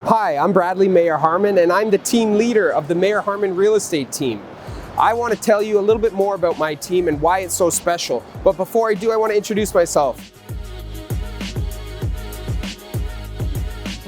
Hi, I'm Bradley Mayer-Harman, and I'm the team leader of the Mayer-Harman real estate team. I want to tell you a little bit more about my team and why it's so special. But before I do, I want to introduce myself.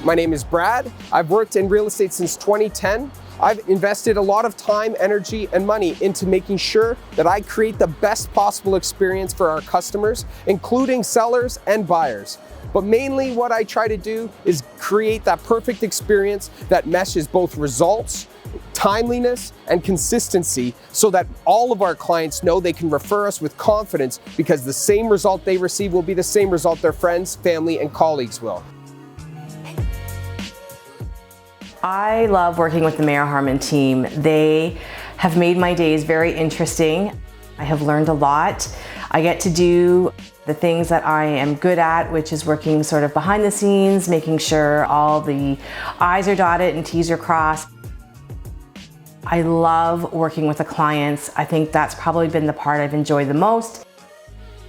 My name is Brad. I've worked in real estate since 2010. I've invested a lot of time, energy, and money into making sure that I create the best possible experience for our customers, including sellers and buyers. But mainly what I try to do is create that perfect experience that meshes both results, timeliness, and consistency so that all of our clients know they can refer us with confidence because the same result they receive will be the same result their friends, family, and colleagues will. I love working with the Mayer-Harman team. They have made my days very interesting. I have learned a lot. I get to do the things that I am good at, which is working sort of behind the scenes, making sure all the I's are dotted and T's are crossed. I love working with the clients. I think that's probably been the part I've enjoyed the most.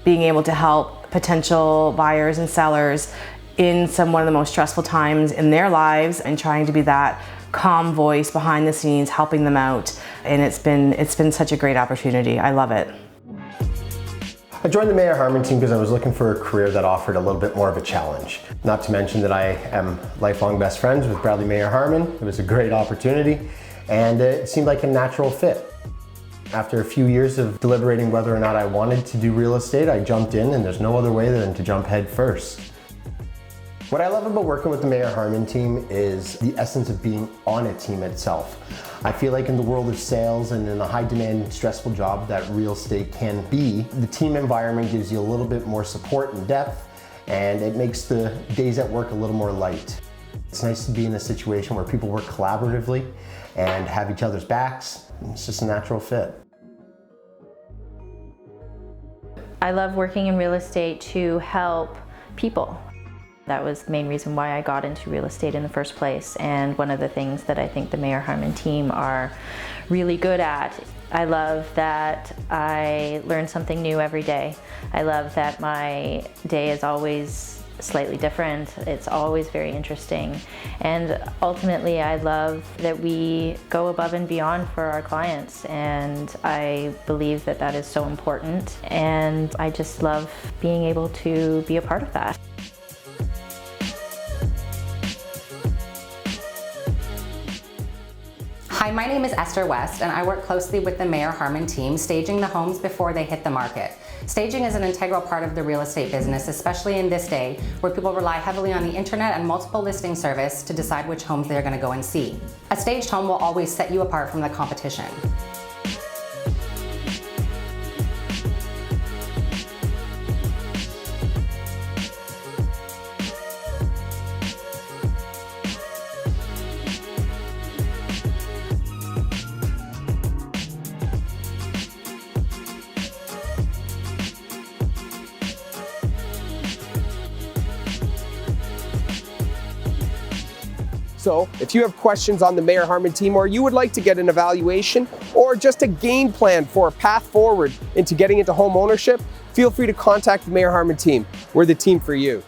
Being able to help potential buyers and sellers in one of the most stressful times in their lives and trying to be that calm voice behind the scenes, helping them out. And it's been such a great opportunity. I love it. I joined the Mayer-Harman team because I was looking for a career that offered a little bit more of a challenge. Not to mention that I am lifelong best friends with Bradley Mayer-Harman. It was a great opportunity and it seemed like a natural fit. After a few years of deliberating whether or not I wanted to do real estate, I jumped in, and there's no other way than to jump head first. What I love about working with the Mayer-Harman team is the essence of being on a team itself. I feel like in the world of sales and in a high demand, stressful job that real estate can be, the team environment gives you a little bit more support and depth, and it makes the days at work a little more light. It's nice to be in a situation where people work collaboratively and have each other's backs. It's just a natural fit. I love working in real estate to help people. That was the main reason why I got into real estate in the first place, and one of the things that I think the Mayer-Harman team are really good at. I love that I learn something new every day. I love that my day is always slightly different. It's always very interesting, and ultimately I love that we go above and beyond for our clients, and I believe that that is so important, and I just love being able to be a part of that. Hi, my name is Esther West, and I work closely with the Mayer-Harman team, staging the homes before they hit the market. Staging is an integral part of the real estate business, especially in this day where people rely heavily on the internet and multiple listing service to decide which homes they're going to go and see. A staged home will always set you apart from the competition. So if you have questions on the Mayer-Harman team, or you would like to get an evaluation or just a game plan for a path forward into getting into home ownership, feel free to contact the Mayer-Harman team. We're the team for you.